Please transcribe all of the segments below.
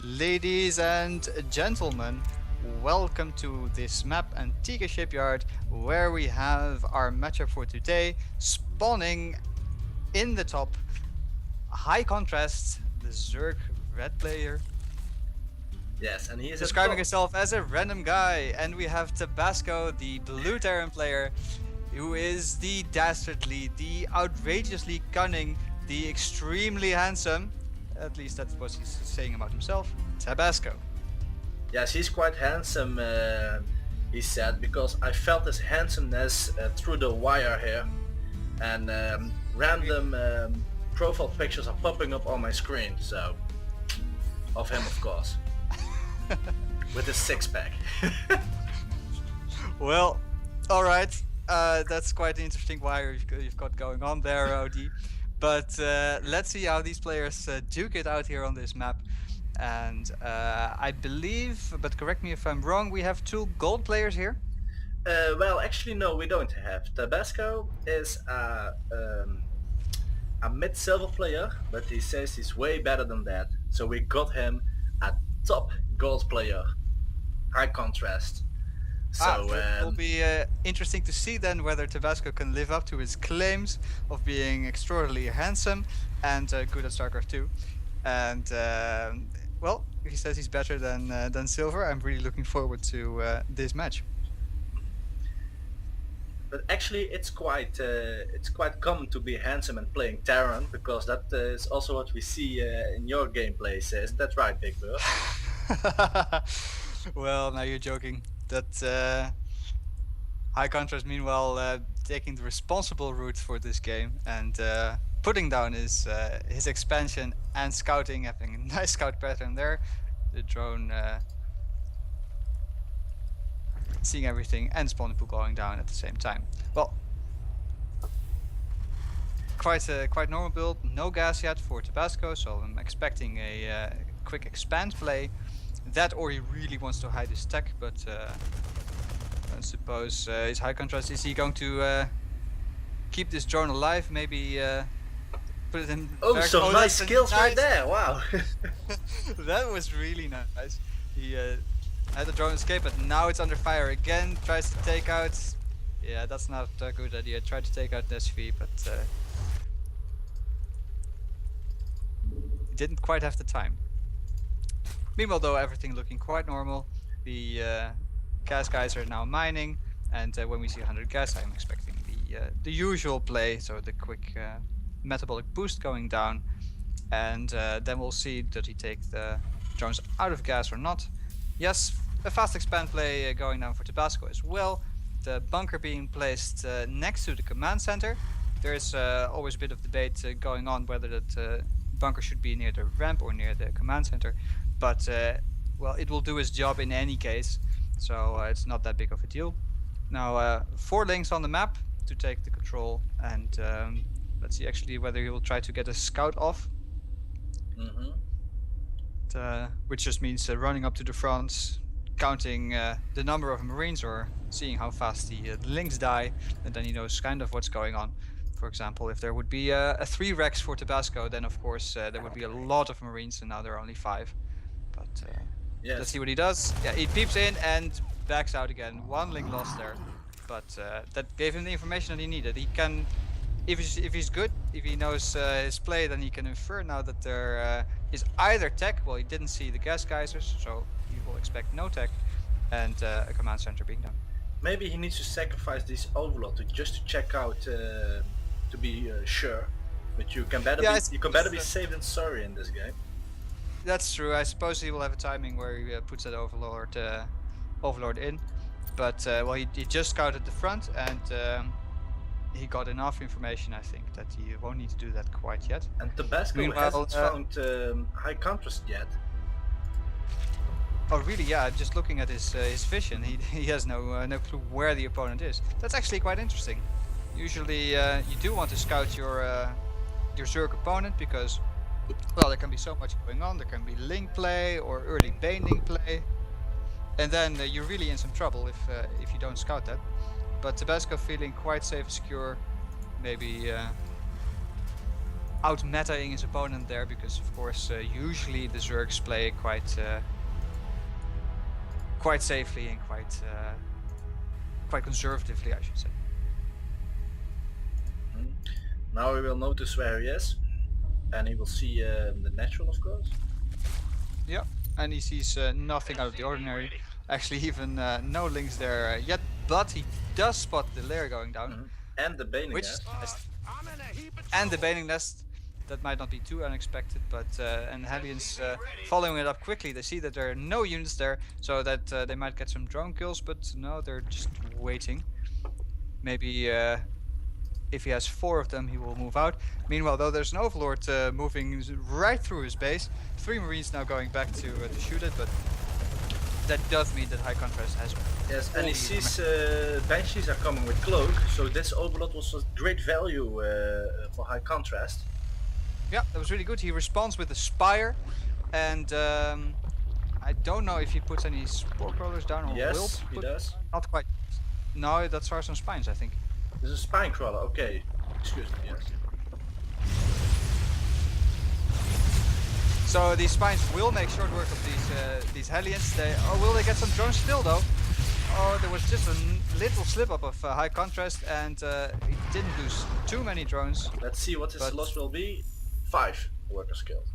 Ladies and gentlemen, welcome to this map Antigua Shipyard where we have our matchup for today spawning in the top Highcontrast, the Zerg red player, Yes, and he is describing himself as a random guy, and we have Tabasco, the blue Terran player, who is the dastardly, the outrageously cunning, the extremely handsome, at least that's what he's saying about himself, Tabasco. Yes, he's quite handsome, he said, because I felt his handsomeness through the wire here, and random profile pictures are popping up on my screen, so of him, of course, with his six-pack. Well, all right. That's quite an interesting wire you've got going on there, OD. But let's see how these players duke it out here on this map. And I believe, but correct me if I'm wrong, we have two gold players here. Well, actually, no, we don't have. Tabasco is a mid-silver player, but he says he's way better than that. So we got him a top gold player, Highcontrast. So it will be interesting to see then whether Tabasco can live up to his claims of being extraordinarily handsome and good at StarCraft 2. And well, he says he's better than Silver. I'm really looking forward to this match. But actually, it's quite common to be handsome and playing Terran, because that is also what we see in your gameplays. Isn't that right, Big Bird? Well, now you're joking. That Highcontrast, meanwhile, taking the responsible route for this game and putting down his expansion and scouting, having a nice scout pattern there. The drone seeing everything and spawning pool going down at the same time. Well, quite normal build. No gas yet for Tabasco, so I'm expecting a quick expand play. That, or he really wants to hide his tech, but I suppose his Highcontrast, is he going to keep this drone alive? Maybe put it in. Oh, some nice skills right there! Wow. That was really nice. He had the drone escape, but now it's under fire again. Tries to take out. Yeah, that's not a good idea. Tried to take out the SV, but he didn't quite have the time. Meanwhile, though, everything looking quite normal. The gas guys are now mining, and when we see 100 gas, I'm expecting the usual play, so the quick metabolic boost going down, and then we'll see that he take the drones out of gas or not. Yes, a fast expand play going down for Tabasco as well. The bunker being placed next to the command center. There is always a bit of debate going on whether that bunker should be near the ramp or near the command center. But well, it will do its job in any case, so it's not that big of a deal. Now 4 links on the map to take the control, and let's see actually whether he will try to get a scout off. Which just means running up to the front, counting the number of Marines or seeing how fast the links die, and then he knows kind of what's going on. For example, if there would be a 3 Rex for Tabasco, then of course there would be a lot of Marines, and now there are only 5. But yes. Let's see what he does. Yeah, he peeps in and backs out again. 1 link lost there, but that gave him the information that he needed. He can, if he's good, if he knows his play, then he can infer now that there is either tech. Well, he didn't see the gas geysers, so he will expect no tech, and a command center being done. Maybe he needs to sacrifice this overlord just to check out to be sure. But you can better be safe than sorry in this game. That's true. I suppose he will have a timing where he puts that overlord in, but well, he just scouted the front, and he got enough information, I think, that he won't need to do that quite yet. And Tabasco hasn't found Highcontrast yet. Oh really? Yeah, just looking at his vision, he has no clue where the opponent is. That's actually quite interesting. Usually you do want to scout your Zerg opponent, because well, there can be so much going on. There can be link play or early baning play, and then you're really in some trouble if you don't scout that. But Tabasco feeling quite safe and secure, maybe out-metaing his opponent there, because of course usually the Zergs play quite safely and quite conservatively, I should say. Now we will notice where he is, and he will see the natural, of course. Yeah, and he sees nothing out of the ordinary. Actually, even no links there yet, but he does spot the lair going down. And the Baning Which Nest. And the Baning Nest. That might not be too unexpected, but and Hellions following it up quickly. They see that there are no units there, so that they might get some drone kills, but no, they're just waiting. Maybe if he has 4 of them, he will move out. Meanwhile, though, there's an Overlord moving right through his base. 3 Marines now going back to shoot it, but that does mean that Highcontrast has. Yes, and he sees Banshees are coming with Cloak, so this Overlord was a great value for Highcontrast. Yeah, that was really good. He responds with a Spire, and I don't know if he puts any Spore Crawlers down or yes, will. He does. Not quite. No, that's Stars on Spines, I think. This is a Spine Crawler, okay. Excuse me, yes. So these Spines will make short work of these Hellions. Will they get some drones still, though? Oh, there was just a little slip up of Highcontrast, and he didn't lose too many drones. Let's see what his loss will be. 5 workers killed.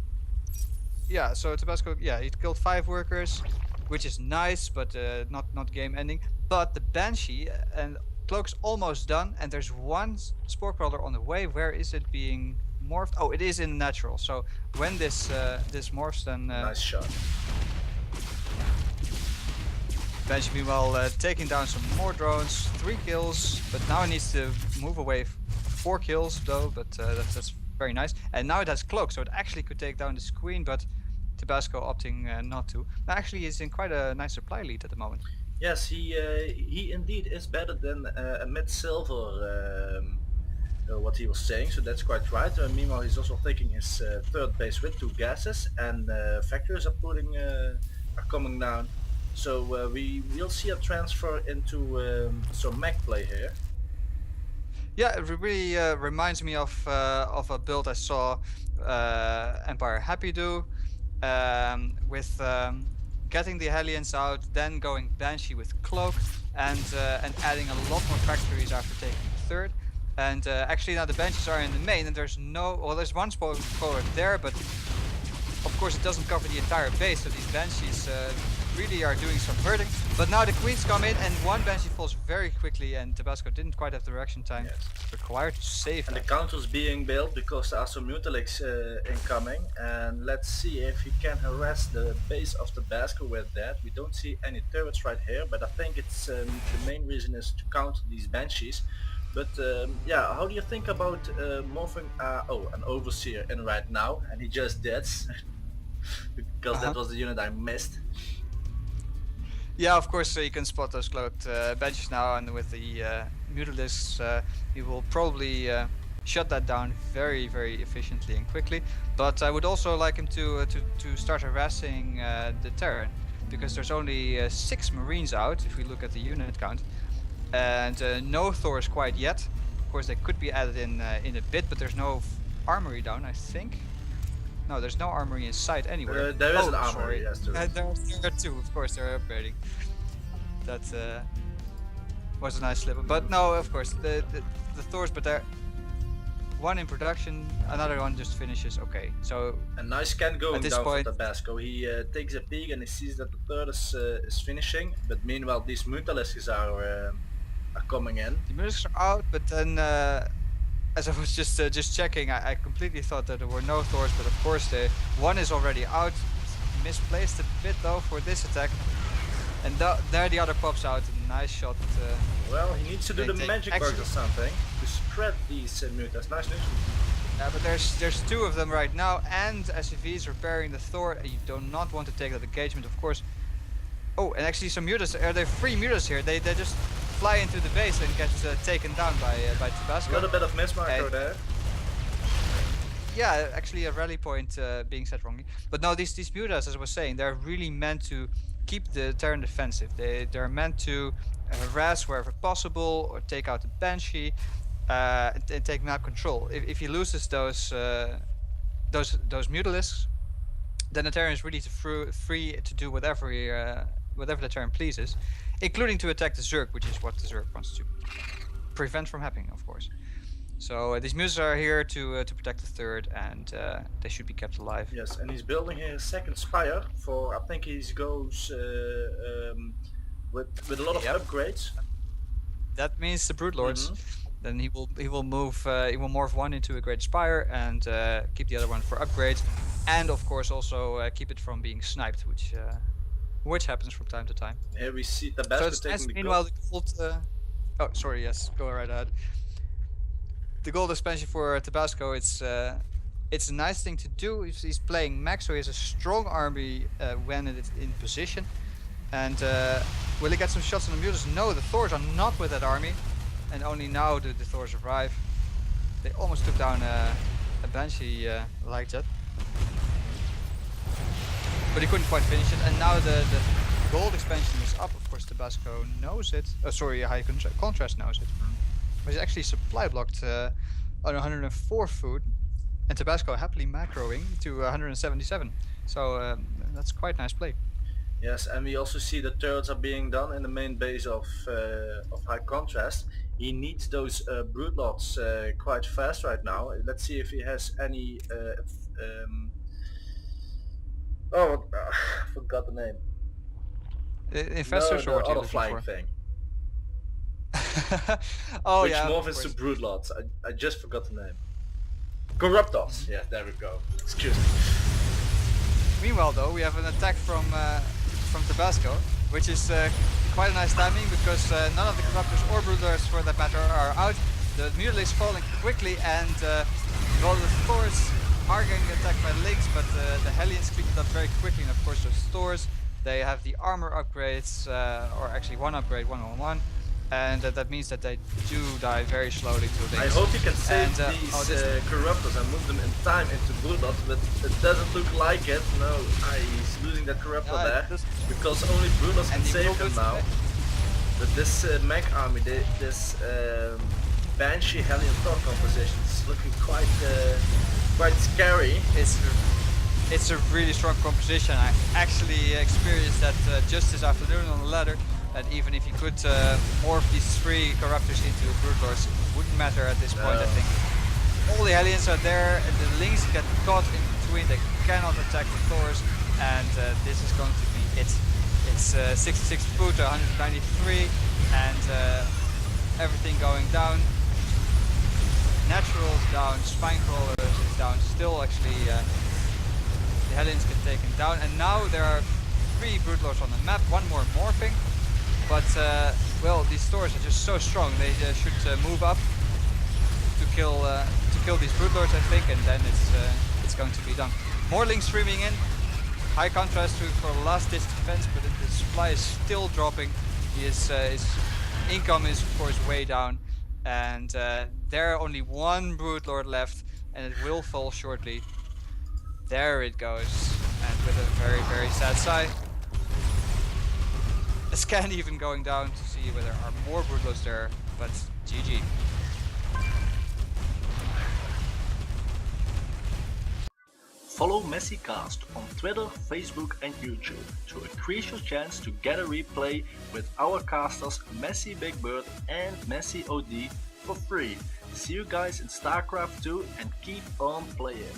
Yeah, so Tabasco, yeah, he killed 5 workers, which is nice, but not game ending. But the Banshee and Cloak's almost done, and there's 1 Spore Crawler on the way. Where is it being morphed? Oh, it is in natural. So when this morphs, then nice shot. Banshee meanwhile taking down some more drones, 3 kills, but now it needs to move away. 4 kills though, but that's very nice. And now it has Cloak, so it actually could take down this Queen, but Tabasco opting not to. Now actually he's in quite a nice supply lead at the moment. Yes, he indeed is better than a mid-silver, what he was saying, so that's quite right. Meanwhile, he's also taking his 3rd base with 2 gases, and factories are coming down. So we will see a transfer into some mech play here. Yeah, it really reminds me of a build I saw Empire Happy do, with getting the Hellions out, then going Banshee with Cloak, and adding a lot more factories after taking the 3rd. And actually now the Banshees are in the main, and there's 1 Spore Crawler there, but of course it doesn't cover the entire base, so these Banshees really are doing some hurting. But now the Queens come in, and 1 Banshee falls very quickly, and Tabasco didn't quite have the reaction time required to save. And the counter's being built because there are some Mutalics incoming, and let's see if he can harass the base of Tabasco with that. We don't see any turrets right here, but I think it's the main reason is to counter these Banshees. But yeah, how do you think about morphing an Overseer in right now? And he just did, because that was the unit I missed. Yeah, of course you can spot those cloaked Banshees now, and with the Mutalisks you will probably shut that down very efficiently and quickly. But I would also like him to start harassing the Terran, because there's only 6 Marines out if we look at the unit count, and no Thors quite yet. Of course they could be added in a bit, but there's no armory down, I think. No, there's no armory in sight anywhere. There is an armory, yes, there is. There are 2, of course, they're upgrading. That was a nice slip. But no, of course, the Thors, but they're 1 in production, another one just finishes. Okay, so a nice scan going down point, for Tabasco. He takes a peek and he sees that the 3rd is finishing, but meanwhile these Mutalisks are coming in. The Mutalisks are out, but then as I was just checking, I completely thought that there were no Thors, but of course the 1 is already out. Misplaced a bit though for this attack, and there the other pops out. A nice shot. Well, he needs to do the magic bugs or something to spread these mutas. Nice news. Yeah, but there's 2 of them right now, and SCV is repairing the Thor. You do not want to take that engagement, of course. Oh, and actually some mutas. There are 3 mutas here. They just fly into the base and get taken down by Tabasco. A little bit of mismarker there. Yeah, actually a rally point being set wrongly. But no, these mutas, as I was saying, they're really meant to keep the Terran defensive. They're meant to harass wherever possible or take out the Banshee. and take map control. If he loses those Mutalisks, then the Terran is really free to do whatever whatever the Terran pleases, including to attack the Zerg, which is what the Zerg wants to prevent from happening, of course. So these muses are here to protect the third, and they should be kept alive. Yes, and he's building his second spire for, I think he goes with a lot of upgrades. That means the Broodlords. Then he will morph one into a great spire and keep the other one for upgrades, and of course also keep it from being sniped, which happens from time to time. Here we see Tabasco taking the meanwhile, the gold. Oh, sorry. Yes, go right ahead. The gold expansion for Tabasco, it's a nice thing to do. He's playing mech, so he has a strong army when it's in position. And will he get some shots on the mules? No, the Thors are not with that army, and only now do the Thors arrive. They almost took down a Banshee like that, but he couldn't quite finish it. And now the gold expansion is up. Of course, Tabasco knows it. Oh, sorry, Highcontrast knows it. But he's actually supply blocked on 104 food, and Tabasco happily macroing to 177. So that's quite nice play. Yes, and we also see the turrets are being done in the main base of Highcontrast. He needs those Broodlords quite fast right now. Let's see if he has any... I forgot the name. Infestors or the other flying thing. Oh, which yeah, morphs into Broodlords. I just forgot the name. Corruptors. Yeah, there we go. Excuse me. Meanwhile, though, we have an attack from Tabasco, which is quite a nice timing, because none of the Corruptors or Broodlords, for that matter, are out. The Mutalisks is falling quickly, and all the Thors are getting attacked by Lynx, but the Hellions cleaned it up very quickly. And of course, those Thors, they have the armor upgrades, or actually one upgrade, 111. And that means that they do die very slowly to Lynx. I hope you can save these Corruptors and move them in time into Broodlords, but it doesn't look like it. No, he's losing that Corruptor there, because only Broodlords can save him now. But this mech army, this Banshee Hellion Thor composition is looking quite scary. It's a really strong composition. I actually experienced that just this afternoon on the ladder. And even if you could morph these three Corruptors into Broodlords, it wouldn't matter at this point, I think. All the Hellions are there, and the Lynx get caught in between. They cannot attack the Thors, and this is going to be it. It's 66 foot, 193, and everything going down. Naturals down, Spine Crawlers is down. Still, actually, the Hellions get taken down, and now there are 3 Broodlords on the map, one more morphing. But well, these Thors are just so strong. They should move up to kill these Broodlords, I think, and then it's going to be done. More Lynx streaming in. Highcontrast for the last ditch defense, but the supply is still dropping. His income is of course way down, and there are only 1 Broodlord left, and it will fall shortly. There it goes, and with a very, very sad sigh. A scan even going down to see whether there are more Broodlords there, but GG. Follow MessyCast on Twitter, Facebook and YouTube to increase your chance to get a replay with our casters MessyBigBird and MessyOD for free. See you guys in StarCraft 2 and keep on playing.